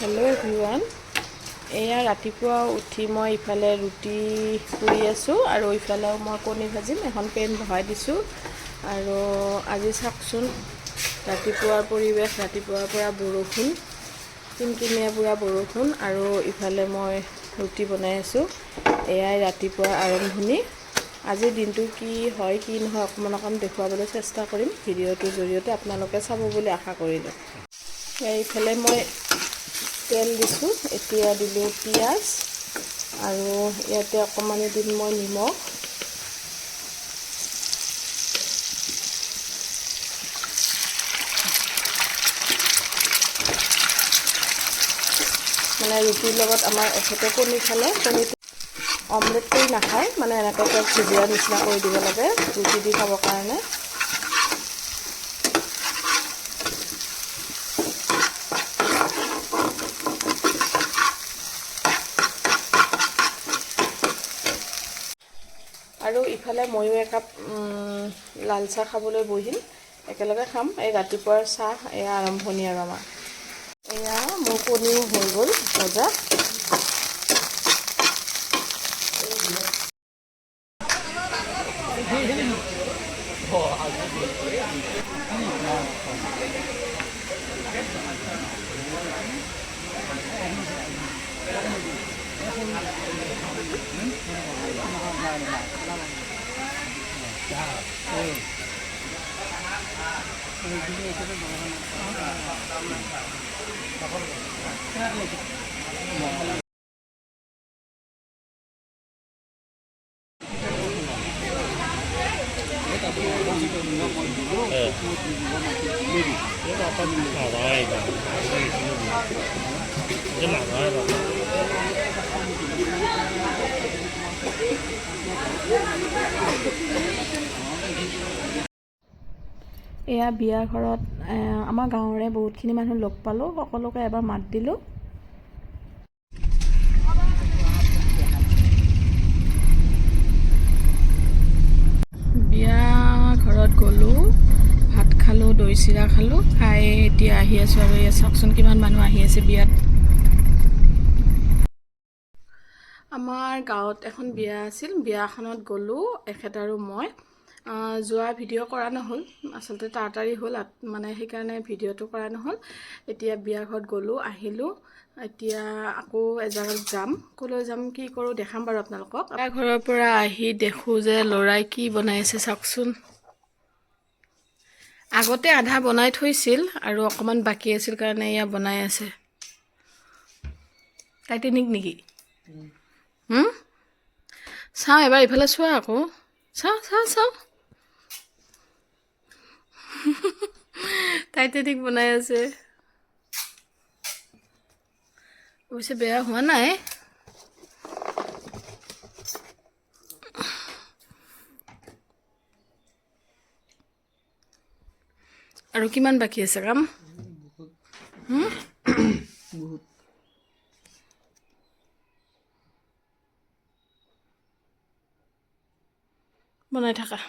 Hello' everyone. এয়া ৰাতিপুৱা উঠি মই ইফালে ৰুটি পুৰি আছোঁ আৰু ইফালেও মই কণী ভাজিম। এখন পেন বহাই দিছোঁ আৰু আজি চাওকচোন ৰাতিপুৱাৰ পৰিৱেশ। ৰাতিপুৱাৰ পৰা বৰষুণ, কিনকিনীয়া পুৰা বৰষুণ আৰু ইফালে মই ৰুটি বনাই আছোঁ। এয়াই ৰাতিপুৱাৰ আৰম্ভণি। আজিৰ দিনটো কি হয় কি নহয় অকণমান দেখুৱাবলৈ চেষ্টা কৰিম ভিডিঅ'টোৰ জৰিয়তে। আপোনালোকে চাব বুলি আশা কৰিলোঁ। এইফালে মই তেল দিছোঁ, এতিয়া দিলোঁ পিঁয়াজ আৰু ইয়াতে অকণমান দিম মই নিমখ। মানে ৰুটিৰ লগত আমাৰ এখেতে কণী খালে, কণীটো অমলেট কৰি নাখায়, মানে এনেকৈ ভুজিয়া নিচিনা কৰি দিব লাগে ৰুটি দি খাবৰ কাৰণে। আৰু ইফালে ময়ো একাপ লাল চাহ খাবলৈ বহিম, একেলগে খাম। এই ৰাতিপুৱাৰ চাহ এয়া আৰম্ভণি আৰু আমাৰ। এয়া মোৰ কণীও হৈ গ'ল ভজা। এয়া বিয়াৰ ঘৰত আমাৰ গাঁৱৰে বহুতখিনি মানুহ লগ পালোঁ, সকলোকে এবাৰ মাত দিলোঁ। বিয়া ঘৰত গ'লোঁ, ভাত খালোঁ, দৈ চিৰা খালোঁ, খাই এতিয়া আহি আছোঁ। আৰু এয়া চাওকচোন কিমান মানুহ আহি আছে বিয়াত। আমাৰ গাঁৱত এখন বিয়া আছিল, বিয়াখনত গ'লোঁ এখেত আৰু মই। যোৱা ভিডিঅ' কৰা নহ'ল, আচলতে তাড়াতাড়ি হ'ল, মানে সেইকাৰণে ভিডিঅ'টো কৰা নহ'ল। এতিয়া বিয়া ঘৰত গ'লোঁ, আহিলোঁ, এতিয়া আকৌ এজেগাত যাম। ক'লৈ যাম কি কৰোঁ দেখাম বাৰু আপোনালোকক। বিয়া ঘৰৰ পৰা আহি দেখোঁ যে ল'ৰাই কি বনাই আছে চাওকচোন। আগতে আধা বনাই থৈছিল আৰু অকণমান বাকী আছিল কাৰণে এয়া বনাই আছে। টাইটেনিক নেকি? চাওঁ এবাৰ ইফালে চোৱা আকৌ, চাওঁ টাইটেনিক বনাই আছে। অৱশ্যে বেয়া হোৱা নাই। আৰু কিমান বাকী আছে কাম? বনাই থাকা।